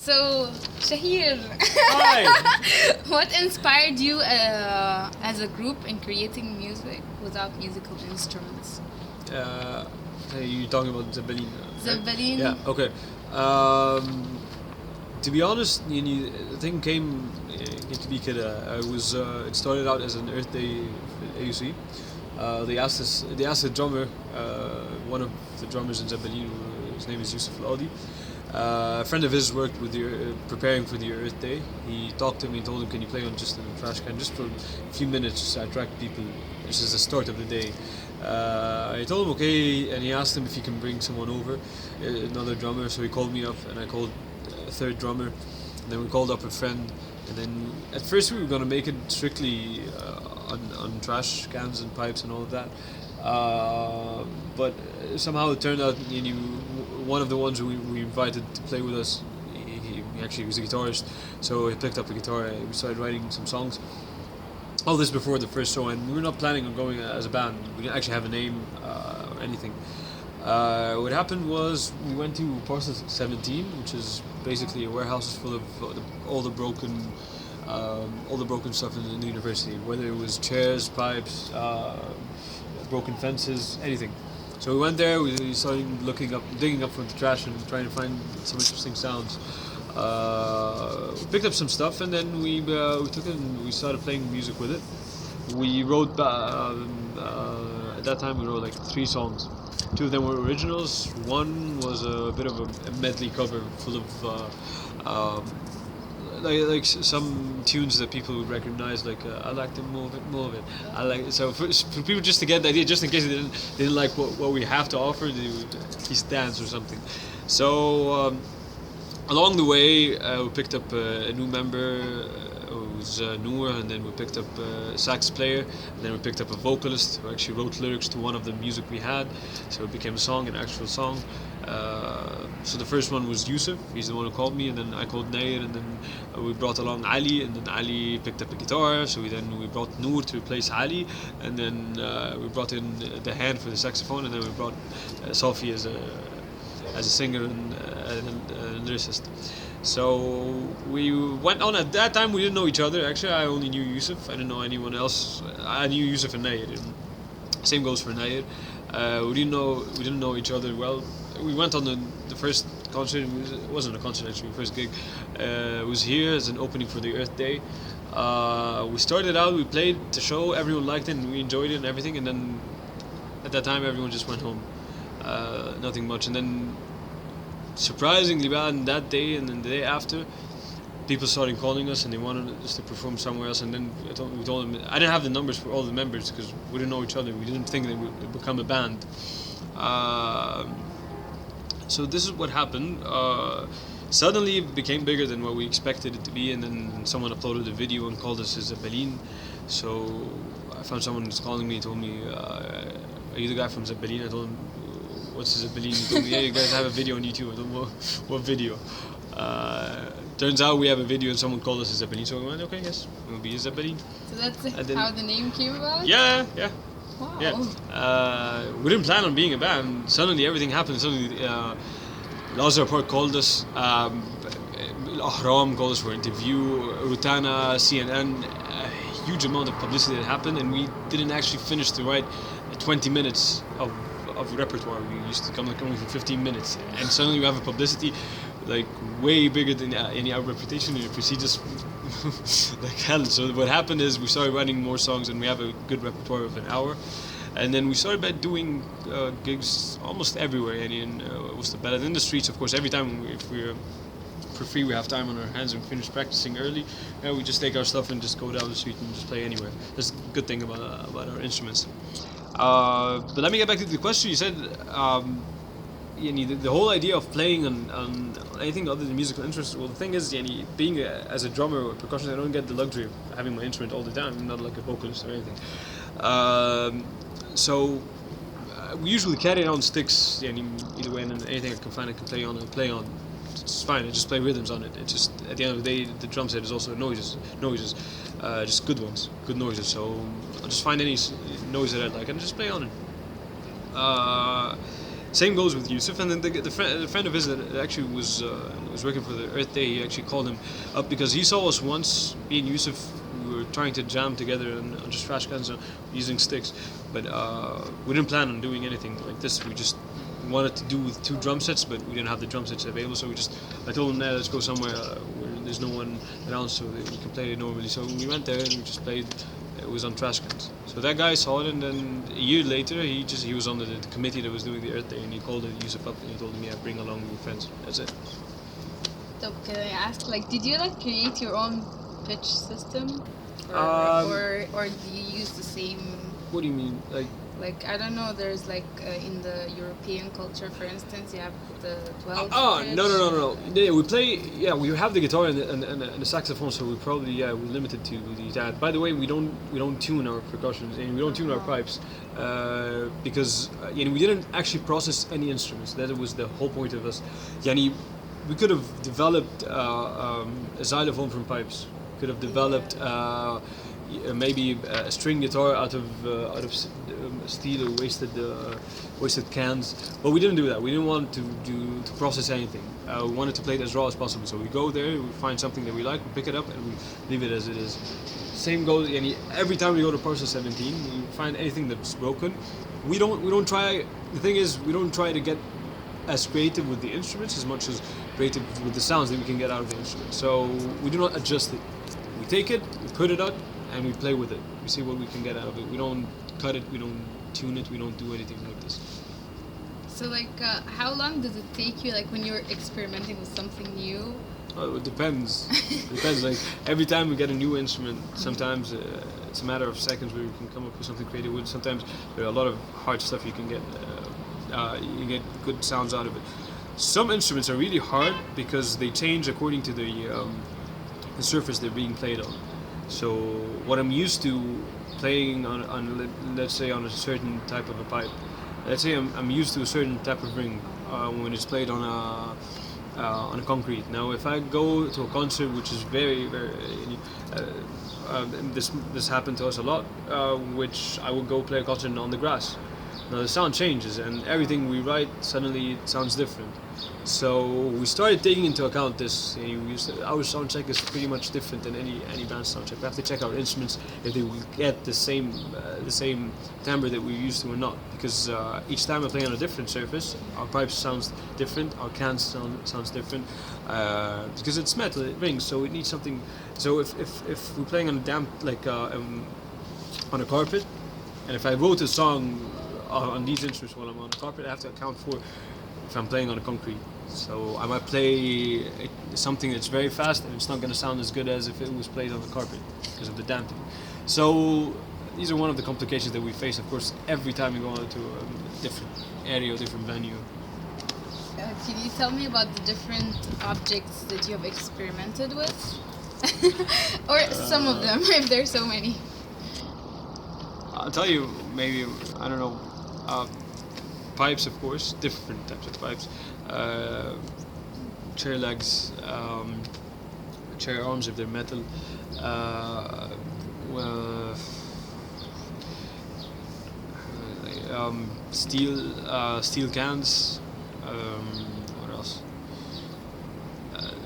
So, Shahir, Hi. what inspired you as a group in creating music without musical instruments? You talking about Zabaleen? Right? Zabaleen. Yeah. Okay. Um, to be honest, the thing to be kid. I was. It started out as an Earth Day AUC. They asked the drummer, one of the drummers in Zabaleen, his name is Yusuf Al-Adi. A friend of his worked with the preparing for the Earth Day. He talked to me and told him, "Can you play on just a trash can, just for a few minutes to attract people? This is the start of the day." I told him okay, and he asked him if he can bring someone over, another drummer. So he called me up, and I called a third drummer. And then we called up a friend, and then at first we were gonna make it strictly on trash cans and pipes and all of that. But somehow it turned out one of the ones we invited to play with us, he actually was a guitarist, so he picked up a guitar and we started writing some songs. All this before the first show, and we were not planning on going as a band. We didn't actually have a name or anything. What happened was we went to Parcel 17, which is basically a warehouse full of all the broken stuff in the university, whether it was chairs, pipes, broken fences, anything. So we went there. We started digging up from the trash, and trying to find some interesting sounds. We picked up some stuff, and then we took it and we started playing music with it. We wrote at that time we wrote like 3 songs. 2 of them were originals. One was a bit of a medley cover full of like some tunes that people would recognize, like I like to move it. I like so for people just to get the idea, just in case they didn't like what we have to offer, they would at least dance or something. So along the way, we picked up a new member. It was Noor, and then we picked up a sax player, and then we picked up a vocalist who actually wrote lyrics to one of the music we had, so it became a song, an actual song. So the first one was Yusuf, he's the one who called me, and then I called Nair, and then we brought along Ali, and then Ali picked up a guitar, so we brought Noor to replace Ali, and then we brought in the hand for the saxophone, and then we brought Sophie as a singer and a lyricist. So we went on. At that time we didn't know each other. Actually, I only knew Yusuf. I didn't know anyone else. I knew Yusuf and Nair. Same goes for Nair. We didn't know each other well. We went on the first concert. It wasn't a concert actually. First gig was here as an opening for the Earth Day. We started out. We played the show. Everyone liked it and we enjoyed it and everything. And then at that time everyone just went home. Nothing much. And then surprisingly bad that day and then the day after, people started calling us and they wanted us to perform somewhere else. And then we told them I didn't have the numbers for all the members because we didn't know each other. We didn't think they would become a band. So this is what happened. Suddenly it became bigger than what we expected it to be, and then someone uploaded a video and called us Zabaleen. So I found someone who's calling me, told me, "Are you the guy from Zabaleen?" I told him, "What's Zabaleen?" He told me, "Yeah, you guys have a video on YouTube." I told him, what video? Turns out we have a video and someone called us Zabaleen, so we went, okay, yes, we'll be Zabaleen. So that's how the name came about? Yeah. Wow. Yeah. We didn't plan on being a band. Suddenly everything happened. Suddenly Lazar Park called us. Ahram called us for an interview. Rutana, CNN. A huge amount of publicity that happened, and we didn't actually finish to write 20 minutes of repertoire. We used to come only for 15 minutes, and suddenly we have a publicity like way bigger than any our reputation, and it precedes us like hell. So what happened is we started writing more songs, and we have a good repertoire of an hour. And then we started by doing gigs almost everywhere. And what's the better in the streets, of course. Every time if we're for free, we have time on our hands and we finish practicing early. We just take our stuff and just go down the street and just play anywhere. That's a good thing about our instruments. But let me get back to the question. You said the whole idea of playing on anything other than musical instruments. Well, the thing is, being as a drummer or percussionist, I don't get the luxury of having my instrument all the time. I'm not like a vocalist or anything. So we usually carry it on sticks. Either way, and anything I can find I can play on, I'll play on. It's fine. I just play rhythms on it. It's just at the end of the day, the drum set is also noises, just good ones, good noises. So I'll just find any noise that I like and just play on it. Same goes with Yusuf, and then the friend of his that actually was working for the Earth Day. He actually called him up because he saw us once. Me and Yusuf, we were trying to jam together on just trash cans using sticks, but we didn't plan on doing anything like this. We just wanted to do with 2 drum sets, but we didn't have the drum sets available. So I told him, let's go somewhere where there's no one around, so that we can play it normally. So we went there and we just played. It was on trash cans. So that guy saw it, and then a year later, he was on the committee that was doing the Earth Day, and he called Yusuf up and he told him, yeah, bring along your friends. That's it. So can I ask, like, did you like create your own pitch system, or do you use the same? What do you mean, like? Like, I don't know, there's like in the European culture, for instance, you have the 12 pitch. No. Yeah, we play. Yeah, we have the guitar and the saxophone, so we probably we're limited to that. By the way, we don't tune our percussions and we don't tune our pipes because we didn't actually process any instruments. That was the whole point of us. We could have developed a xylophone from pipes. Could have developed. Maybe a string guitar out of steel or wasted cans, but we didn't do that. We didn't want to process anything. We wanted to play it as raw as possible. So we go there, we find something that we like, we pick it up, and we leave it as it is. Same goes. Every time we go to Parcel 17, we find anything that's broken. We don't try. The thing is, we don't try to get as creative with the instruments as much as creative with the sounds that we can get out of the instrument. So we do not adjust it. We take it, we put it up, and we play with it. We see what we can get out of it. We don't cut it, we don't tune it, we don't do anything like this. So like, how long does it take you, like when you're experimenting with something new? It depends. It depends. Like every time we get a new instrument, sometimes it's a matter of seconds where you can come up with something creative with. Sometimes there are a lot of hard stuff you can get. You get good sounds out of it. Some instruments are really hard because they change according to the surface they're being played on. So what I'm used to playing on let's say on a certain type of a pipe, let's say I'm used to a certain type of ring when it's played on a concrete. Now if I go to a concert which is very this happened to us a lot, which I would go play a concert on the grass. Now the sound changes and everything we write suddenly it sounds different. So we started taking into account this. Our sound check is pretty much different than any band sound check. We have to check our instruments if they will get the same timbre that we're used to or not. Because each time we play on a different surface, our pipes sounds different, our cans sounds different. Because it's metal, it rings, so it needs something. So if we're playing on a damp on a carpet, and if I wrote a song on these instruments while I'm on the carpet, I have to account for if I'm playing on a concrete. So I might play something that's very fast and it's not going to sound as good as if it was played on the carpet because of the damping. So these are one of the complications that we face, of course, every time we go to a different area or different venue. Can you tell me about the different objects that you have experimented with? Or some of them, if there's so many. I'll tell you, maybe, I don't know, pipes, of course, different types of pipes. Chair legs, chair arms if they're metal. Steel cans. What else?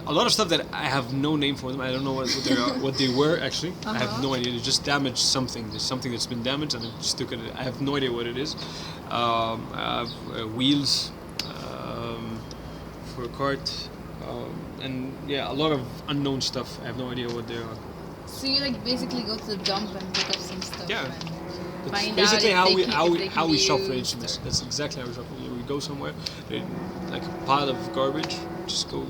A lot of stuff that I have no name for them. I don't know what they were actually. I have no idea. They just damaged something. There's something that's been damaged, and I just took it. I have no idea what it is. I have wheels for a cart, and a lot of unknown stuff. I have no idea what they are. So you basically go to the dump and pick up some stuff. Yeah. And It's find basically out how we shuffle instruments. That's exactly how we shuffle. We go somewhere, like a pile of garbage, just go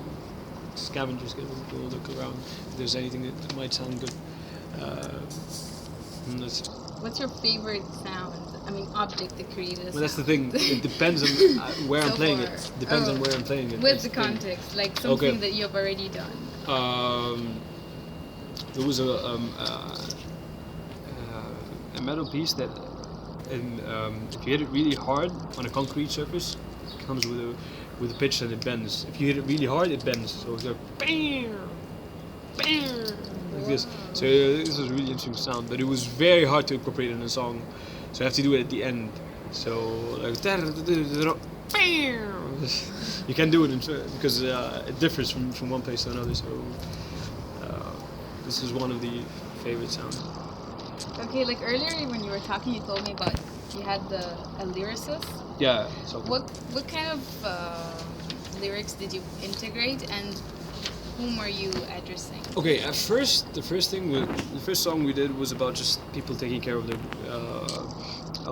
scavengers, go look around if there's anything that might sound good. That's it. What's your favorite sound? I mean, object that created a sound? Well, that's the thing. It depends on where I'm playing it. Depends on where I'm playing it. With the context, like something that you've already done. There was a metal piece that, if you hit it really hard on a concrete surface, it comes with a pitch and it bends. If you hit it really hard, it bends. So it's like bam, bam, like this. So this was a really interesting sound, but it was very hard to incorporate in a song. So I have to do it at the end. So like You can't do it because it differs from one place to another. So this is one of the favorite sounds. Okay, like earlier when you were talking, you told me about you had a lyricist. Yeah. So What kind of lyrics did you integrate, and whom are you addressing? Okay, at first, the first song we did was about just people taking care of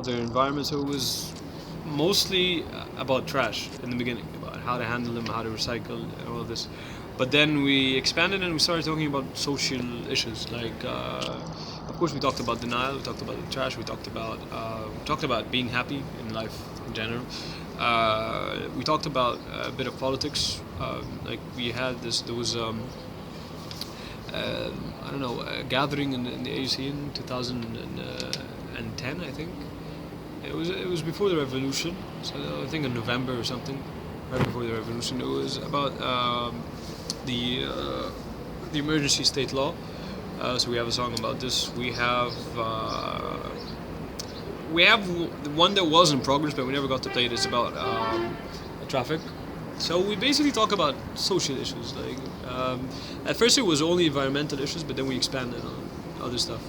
their environment. So it was mostly about trash in the beginning, about how to handle them, how to recycle, and all of this. But then we expanded and we started talking about social issues. Like, of course, we talked about denial, we talked about the trash, we talked about being happy in life in general. We talked about a bit of politics. Like we had there was I don't know, a gathering in the AUC in 2010, I think. It was before the revolution, so I think in November or something, right before the revolution. It was about the emergency state law. So we have a song about this. We have one that was in progress, but we never got to play it. It's about traffic. So we basically talk about social issues. Like at first it was only environmental issues, but then we expanded on other stuff.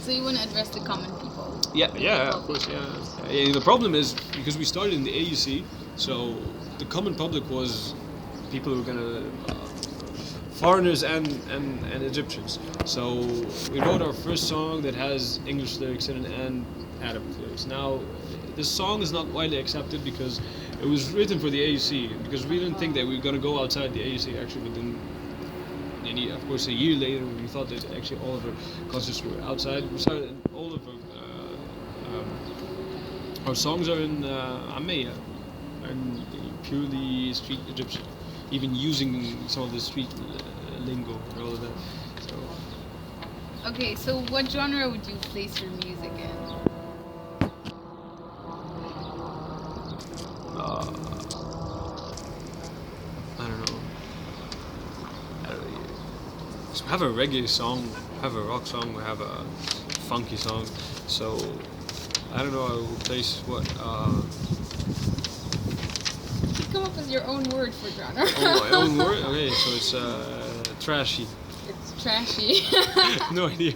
So you want to address the common people? Yeah, of course, yeah. The problem is because we started in the AUC, so the common public was people who were gonna foreigners and Egyptians. So we wrote our first song that has English lyrics in it and Arabic lyrics. Now, this song is not widely accepted because it was written for the AUC, because we didn't think that we were going to go outside the AUC actually, but then, of course, a year later, we thought that actually all of our concerts were outside. We started all of our songs are in Ammiya, and purely street Egyptian, even using some of the street lingo and all of that. So. Okay, so what genre would you place your music in? I don't know. So we have a reggae song, we have a rock song, we have a funky song. So I don't know. I will place what. Come up with your own word for genre. Oh, my own word? Okay, so it's trashy. It's trashy. No idea.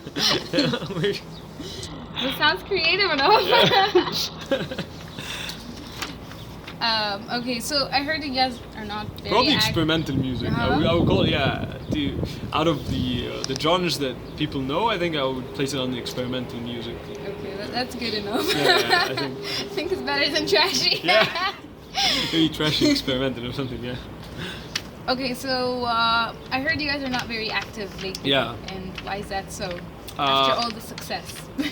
It sounds creative enough. Okay, so I heard you guys are not very probably experimental music. Uh-huh. I would call it, out of the genres that people know, I think I would place it on the experimental music. Okay, that's good enough. Yeah, I think it's better than trashy. Yeah. Maybe trashy experimental or something, yeah. Okay, so I heard you guys are not very active lately. Yeah. And why is that so? After all the success.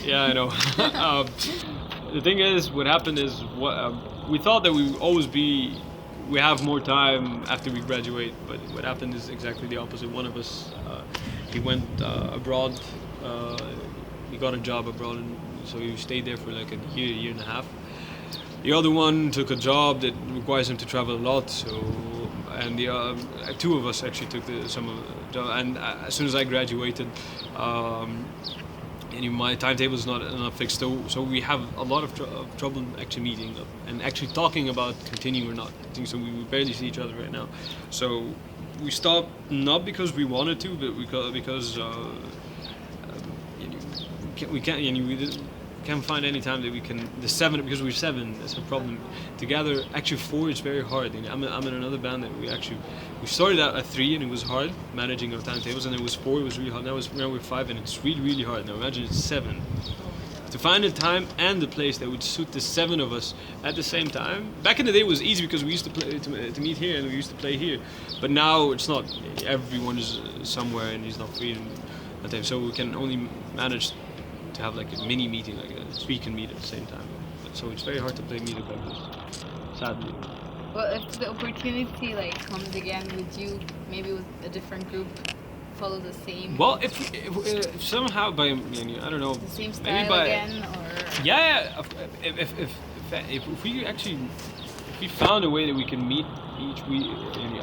Yeah, I know. The thing is, what happened is, we thought that we have more time after we graduate, but what happened is exactly the opposite. One of us, he went abroad, he got a job abroad, and so he stayed there for like a year and a half. The other one took a job that requires him to travel a lot, and the two of us actually took some of the job. And as soon as I graduated, my timetable is not fixed, so we have a lot of trouble actually meeting up and actually talking about continuing or not. So we barely see each other right now. So we stopped not because we wanted to, but because we can't find any time that we can. Because we're seven, that's a problem. Together, actually four is very hard. I'm in another band that we started out at 3 and it was hard managing our timetables, and it was 4, it was really hard. Now we're 5 and it's really hard. Now imagine it's 7. To find a time and the place that would suit the 7 of us at the same time. Back in the day it was easy because we used to play to meet here and we used to play here. But now it's not. Everyone is somewhere and he's not free at the time. So we can only manage to have like a mini meeting, like a 3 can meet at the same time. So it's very hard to play music like this, sadly. Well, if the opportunity comes again, would you maybe with a different group follow the same? Well, if somehow by I don't know, the same style maybe by, again, or if we found a way that we can meet each week,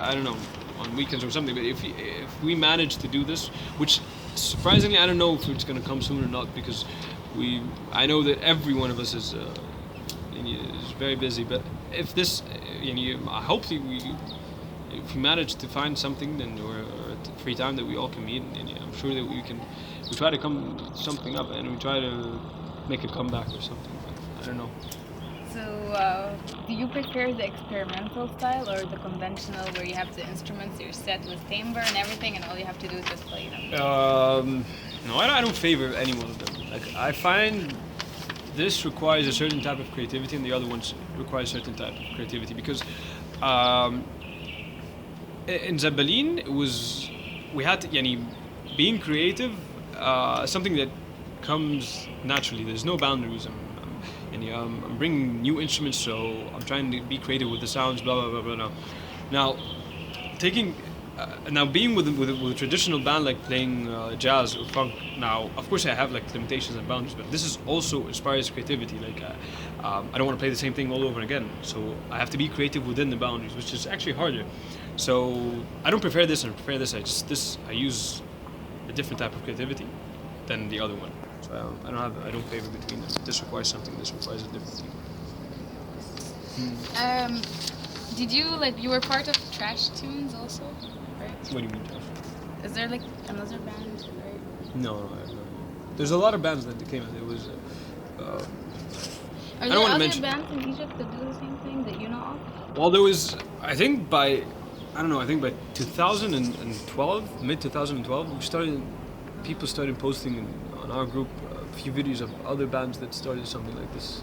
I don't know, on weekends or something. But if we manage to do this, which surprisingly I don't know if it's going to come soon or not, because I know that every one of us is very busy, but if this, hopefully if we manage to find something then or free time that we all can meet, and I'm sure that we try to come something up and we try to make a comeback or something. But I don't know. So, do you prefer the experimental style or the conventional, where you have the instruments, you're set with timbre and everything, and all you have to do is just play them? No, I don't favor any one of them. Like, I find this requires a certain type of creativity, and the other ones require a certain type of creativity. Because in Zabaleen, we had to, being creative, something that comes naturally. There's no boundaries. I'm bringing new instruments, so I'm trying to be creative with the sounds, blah blah blah blah. Now, being with a traditional band, like playing jazz or funk. Now, of course, I have like limitations and boundaries, but this is also inspires creativity. Like, I don't want to play the same thing all over again, so I have to be creative within the boundaries, which is actually harder. So I don't prefer this and prefer this. I use a different type of creativity than the other one. So I don't favor between them. This requires something. This requires a different thing. Did you were part of Trash Tunes also, right? What do you mean, Josh? Is there like another band, right? No. There's a lot of bands that came out. There was. Are there other bands in Egypt that do the same thing that you know of? Well, there was. I think by 2012, mid 2012, people started posting on our group a few videos of other bands that started something like this.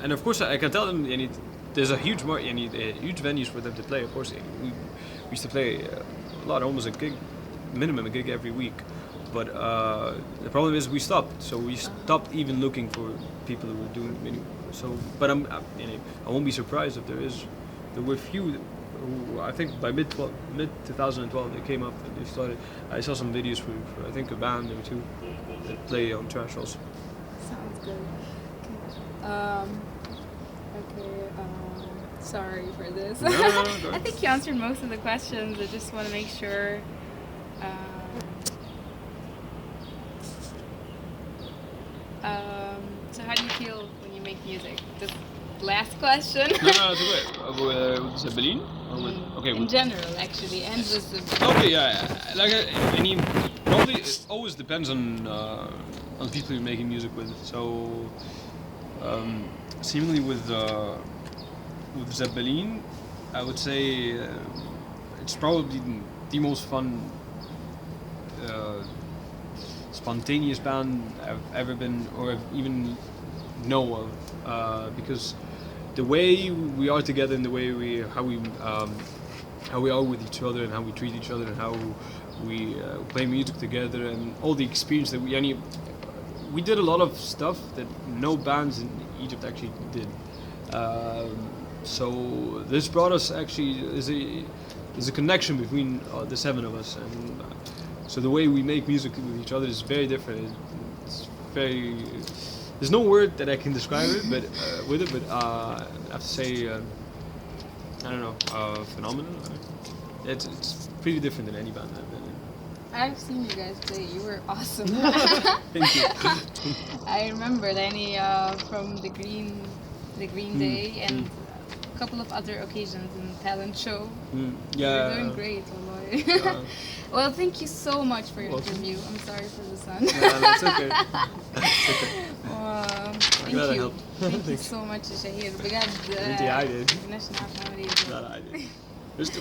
And of course I can tell them, there's a huge huge venues for them to play. Of course, we used to play a lot, almost a gig, minimum a gig every week. But the problem is we stopped. So we stopped even looking for people who were doing many. So, but I won't be surprised if there were few who I think by mid 2012 they came up and they started. I saw some videos for I think a band or two that play on Trash also. Sounds good. Sorry for this. No, I think you answered most of the questions. I just want to make sure. So how do you feel when you make music? Just last question. No, it's okay. With Zabaleen? In general, actually, and just the... Okay, yeah. Like, probably it always depends on the people you're making music with. So, seemingly with Zabaleen, I would say it's probably the most fun, spontaneous band I've ever been or I've even know of, because the way we are together and the way how we are with each other and how we treat each other and how we play music together and all the experience that we did a lot of stuff that no bands in Egypt actually did. So this brought us actually there's a connection between the seven of us, and so the way we make music with each other is very different. It's very. There's no word that I can describe it, but I have to say, I don't know, phenomenal. It's pretty different than any band I've been in. I've seen you guys play. You were awesome. Thank you. I remember Lenny from the Green Day and a couple of other occasions in the talent show. Yeah. You're doing great, Wallahi. Well, thank you so much for your interview. I'm sorry for the sun. Yeah, that's okay. It's okay. Thank you. Thank you so much, Shahir. بجد انتي عادي. ما كناش نعرف نعمل ايه. لا عادي.